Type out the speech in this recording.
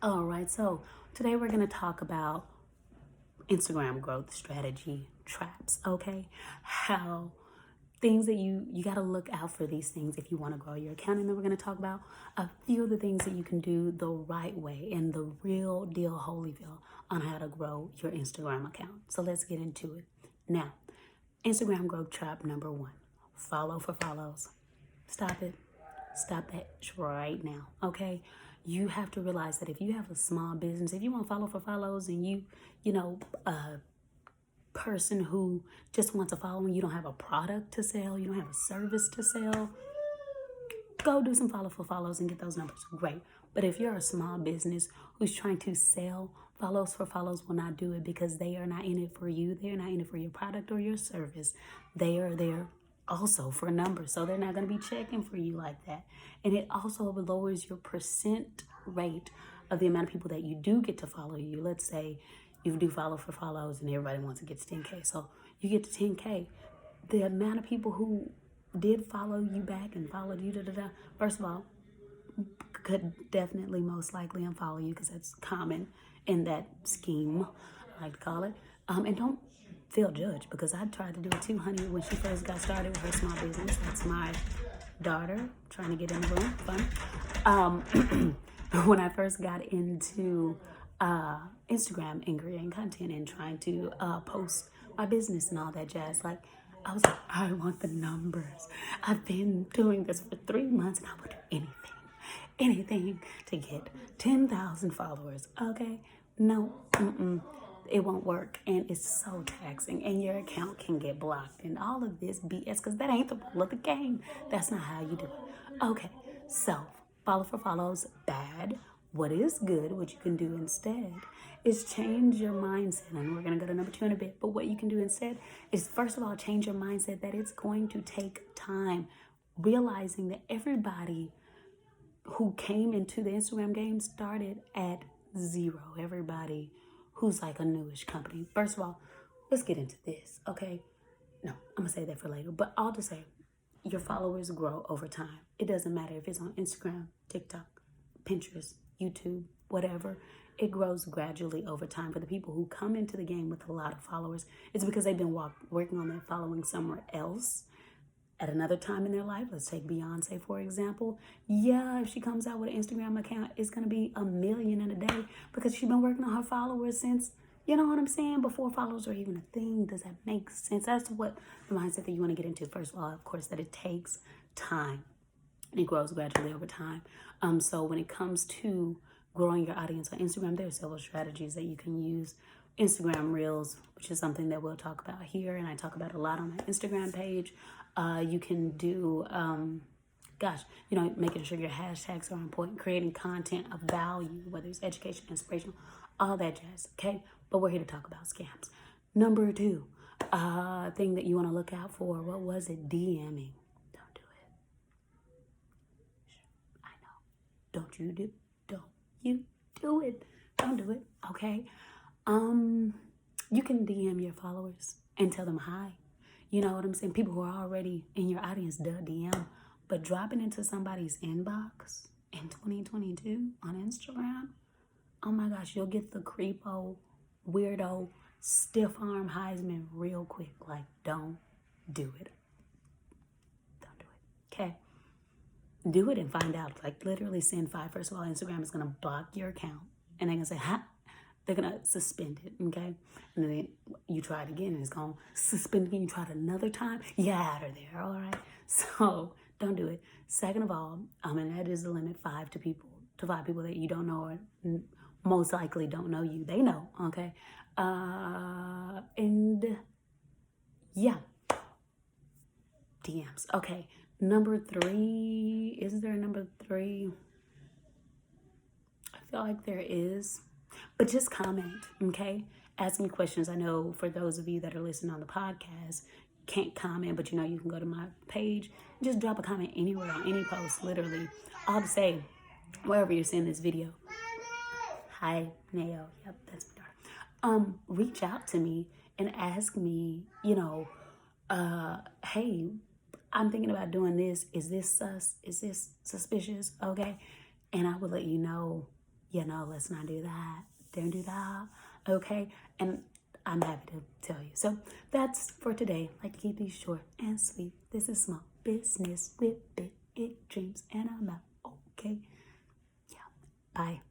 All right, so today we're going to talk about Instagram growth strategy traps, okay? How things that you got to look out for these things if you want to grow your account. And then we're going to talk about a few of the things that you can do the right way and the real deal Holyville on how to grow your Instagram account. So let's get into it. Now, Instagram growth trap number 1, follow for follows. Stop it. Stop that right now, okay? You have to realize that if you have a small business, if you want to follow for follows and a person who just wants to follow and you don't have a product to sell, you don't have a service to sell, go do some follow for follows and get those numbers. Great. But if you're a small business who's trying to sell, follows for follows will not do it because they are not in it for you. They're not in it for your product or your service. They are there also for numbers. So they're not going to be checking for you like that. And it also lowers your percent rate of the amount of people that you do get to follow you. Let's say you do follow for follows and everybody wants to get to 10K. So you get to 10K. The amount of people who did follow you back and followed you, first of all, could definitely most likely unfollow you because that's common in that scheme, I like to call it. And don't feel judged because I tried to do it too, honey, when she first got started with her small business. That's my daughter trying to get in the room. Fun. When I first got into Instagram and creating content and trying to post my business and all that jazz, like I was like, I want the numbers. I've been doing this for 3 months and I would do anything to get 10,000 followers. Okay, no, it won't work, and it's so taxing, and your account can get blocked and all of this BS because that ain't the rule of the game. That's not how you do it. Okay, so follow for follows, bad. What is good, what you can do instead is change your mindset, and we're going to go to number 2 in a bit. But what you can do instead is, first of all, change your mindset that it's going to take time, realizing that everybody who came into the Instagram game started at 0. Everybody who's like a newish company. First of all, let's get into this, okay? No, I'm going to say that for later. But I'll just say, your followers grow over time. It doesn't matter if it's on Instagram, TikTok, Pinterest, YouTube, whatever. It grows gradually over time. For the people who come into the game with a lot of followers, it's because they've been working on that following somewhere else at another time in their life. Let's take Beyonce, for example. Yeah, if she comes out with an Instagram account, it's going to be 1 million in a day because she's been working on her followers since, you know what I'm saying, before followers are even a thing. Does that make sense? That's what the mindset that you want to get into. First of all, of course, that it takes time and it grows gradually over time. So when it comes to growing your audience on Instagram, there are several strategies that you can use. Instagram Reels, which is something that we'll talk about here, and I talk about a lot on my Instagram page. You can do, making sure your hashtags are important, creating content of value, whether it's education, inspirational, all that jazz, okay? But we're here to talk about scams. Number 2, thing that you want to look out for, what was it? DMing. Don't do it. I know. Don't you do it. Don't do it, okay? You can DM your followers and tell them hi. You know what I'm saying? People who are already in your audience, DM. But dropping into somebody's inbox in 2022 on Instagram, oh my gosh, you'll get the creepo, weirdo, stiff arm Heisman real quick. Like, don't do it. Don't do it. Okay? Do it and find out. Like, literally send 5. First of all, Instagram is going to block your account. And they're going to say, they're going to suspend it, okay? And then you try it again, and it's going to suspend again. You try it another time, you're out of there, all right? So don't do it. Second of all, and that is the limit, 5 people that you don't know or most likely don't know you. They know, okay? And yeah, DMs. Okay, number 3. Is there a number 3? I feel like there is. But just comment, okay? Ask me questions. I know for those of you that are listening on the podcast, can't comment, but you can go to my page and just drop a comment anywhere on any post, literally. All to say, wherever you're seeing this video. Hi, Nayo. Yep, that's my daughter. Reach out to me and ask me, hey, I'm thinking about doing this. Is this sus? Is this suspicious? Okay. And I will let you know, let's not do that. Don't do that. Okay. And I'm happy to tell you. So that's for today. I like to keep these short and sweet. This is Small Business with Big Dreams, and I'm out. Okay. Yeah. Bye.